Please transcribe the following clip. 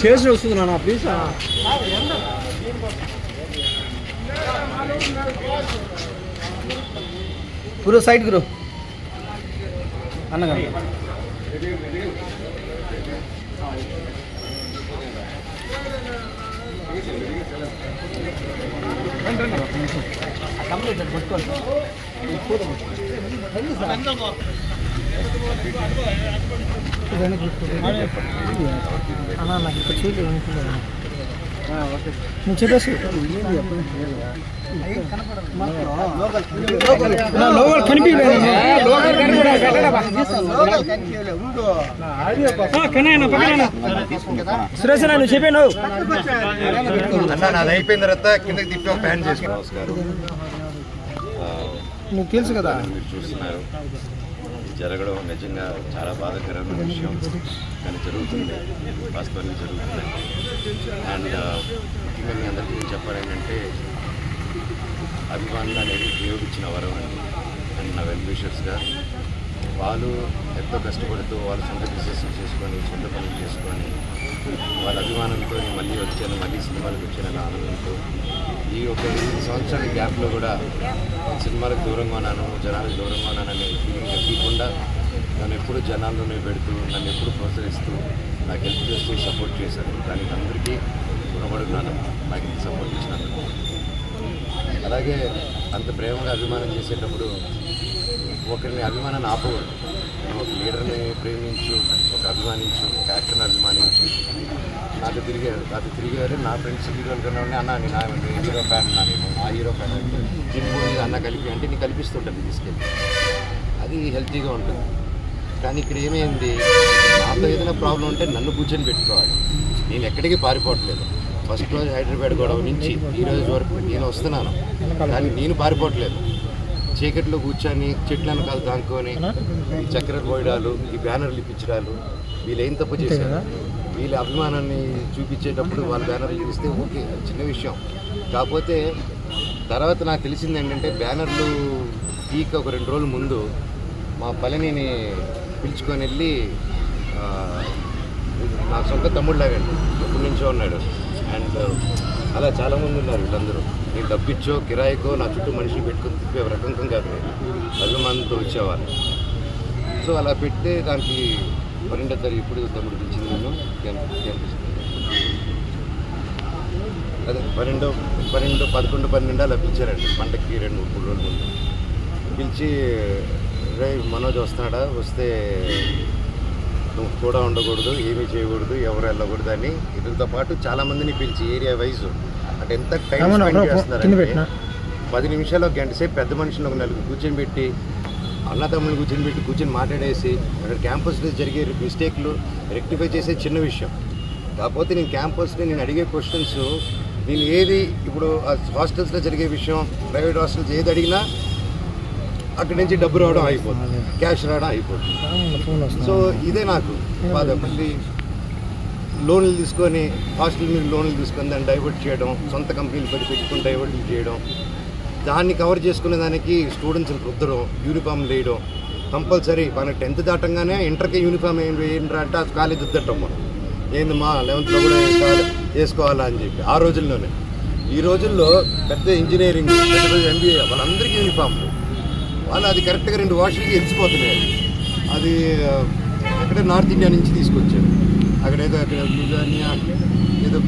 చేసి వస్తుందా please Guru side గురు అన్నగా నాకు ఇక్కడ చూడలేదు నువ్వు చెప్పేసి సురేష్ నువ్వు చెప్పాను నాది అయిపోయిన తర్వాత కిందకి తిప్పి ప్యాన్ చేసుకో. నువ్వు తెలుసు కదా మీరు చూస్తున్నారు జరగడం నిజంగా చాలా బాధాకరమైన విషయం, కానీ జరుగుతుంది, వాస్తవానికి జరుగుతుంది. అండ్ ముఖ్యంగా మీ అందరికీ చెప్పాలేంటంటే అభిమానులు అనేది దేవుడు ఇచ్చిన వరం అండి. అండ్ నా వెల్ విషర్స్గా వాళ్ళు ఎంతో కష్టపడుతూ వాళ్ళ సొంత బిజినెస్ చేసుకొని సొంత పనులు చేసుకొని వాళ్ళ అభిమానంతో మళ్ళీ వచ్చాను, మళ్ళీ సినిమాలకు వచ్చానని ఆనందంతో ఈ ఒక 8 సంవత్సరాల గ్యాప్లో కూడా సినిమాలకు దూరంగా ఉన్నాను, జనాలకు దూరంగా ఉన్నాననే ఫీలింగ్ తెలియకుండా నన్ను ఎప్పుడు జనాల్లోనే పెడుతూ నన్ను ఎప్పుడు ప్రోత్సహిస్తూ నాకు హెల్ప్ చేస్తూ సపోర్ట్ చేశారు. దానికి అందరికీ రుణపడుతున్నాను నాకు ఇంత సపోర్ట్ ఇచ్చినందుకు. అలాగే అంత ప్రేమగా అభిమానం చేసేటప్పుడు ఒకరిని అభిమానాన్ని ఆపకూడదు. ఒక లీడర్ని ప్రేమించు, ఒక అభిమానించు, ఒక యాక్టర్ని అభిమానించు. నాకు తిరిగారు నా ఫ్రెండ్స్ హీరోలు కన్నా ఉన్నాయి, అన్న నేను హీరో ఫ్యాన్ అన్నా, నేను ఆ హీరో ఫ్యాన్ తిరిగి అన్న కలిపి అంటే నీకు కల్పిస్తుంటుంది తీసుకెళ్ళి, అది హెల్తీగా ఉంటుంది. కానీ ఇక్కడ ఏమైంది, నాతో ఏదైనా ప్రాబ్లం ఉంటే నన్ను కూర్చొని పెట్టుకోవాలి. నేను ఎక్కడికి పారిపోవట్లేదు. ఫస్ట్ రోజు హైదరాబాద్ గొడవ నుంచి ఈ రోజు వరకు నేను వస్తున్నాను, కానీ నేను పారిపోవట్లేదు. చీకట్లో కూర్చొని చెట్ల వెనకాల దాంకొని ఈ చక్కెర పోయడాలు, ఈ బ్యానర్లు ఇప్పించడాలు, వీళ్ళు ఏం తప్పు చేశారు? వీళ్ళ అభిమానాన్ని చూపించేటప్పుడు వాళ్ళ బ్యానర్లు చూపిస్తే ఓకే, చిన్న విషయం. కాకపోతే తర్వాత నాకు తెలిసింది ఏంటంటే బ్యానర్లు పీక్ ఒక 2 రోజుల ముందు మా పళనిని పిలుచుకొని వెళ్ళి నా సొంత తమ్ముళ్ళలాగండి, ఎప్పటి నుంచో ఉన్నాడు. అండ్ అలా చాలామంది ఉన్నారు. వీళ్ళందరూ నేను డబ్బిచ్చో కిరాయికో నా చుట్టూ మనిషిని పెట్టుకుని తిప్పే రకం కాదు, నేను అభిమానంతో వచ్చేవాళ్ళు. సో అలా పెడితే దానికి 12వ తారీఖు ఇప్పుడు తమ్ముడు పిలిచింది నేను అదే 12, 11, 12 అలా పిలిచారండి. పండగకి 2-3 రోజుల ముందు పిలిచి రే మనోజ్ వస్తున్నాడా, వస్తే నువ్వు కూడా ఉండకూడదు, ఏమీ చేయకూడదు, ఎవరు వెళ్ళకూడదు అని వీటితో పాటు చాలామందిని పిలిచి ఏరియా వైజ్ అంటే ఎంత టైం స్పెండ్ చేస్తున్నారంటే 10 నిమిషాలు, 1 గంట సేపు పెద్ద మనుషులు ఒక 4 కూర్చొని పెట్టి అన్నదమ్ములు కూర్చొని మాట్లాడేసి అక్కడ క్యాంపస్లో జరిగే మిస్టేక్లు రెక్టిఫై చేసే చిన్న విషయం. కాకపోతే నేను క్యాంపస్లో నేను అడిగే క్వశ్చన్స్ నేను ఏది ఇప్పుడు హాస్టల్స్లో జరిగే విషయం, ప్రైవేట్ హాస్టల్స్ ఏది అడిగినా అక్కడి నుంచి డబ్బు రావడం అయిపోతుంది, క్యాష్ రావడం అయిపోతుంది. సో ఇదే నాకు బాధ. మళ్ళీ లోన్లు తీసుకొని హాస్టల్ మీద లోన్లు తీసుకొని దాన్ని డైవర్ట్ చేయడం, సొంత కంపెనీలు పెట్టుకుని డైవర్ట్ చేయడం, దాన్ని కవర్ చేసుకునే దానికి స్టూడెంట్స్ని రుద్దడం, యూనిఫామ్ వేయడం కంపల్సరీ. మన 10th దాటంగానే ఇంటర్కి యూనిఫామ్ ఏంటంటే అది కాలేజ్ రుద్దటం. మనం ఏంది మా 11th కూడా వేసుకోవాలా అని చెప్పి ఆ రోజుల్లోనే. ఈ రోజుల్లో పెద్ద ఇంజనీరింగ్, పెద్ద MBA వాళ్ళందరికీ యూనిఫామ్. వాళ్ళు అది కరెక్ట్గా 2 వాష్లకి ఎలిసిపోతున్నాయి. అది ఎక్కడ నార్త్ ఇండియా నుంచి తీసుకొచ్చారు. అక్కడ ఏదో లుధానియా ఏదో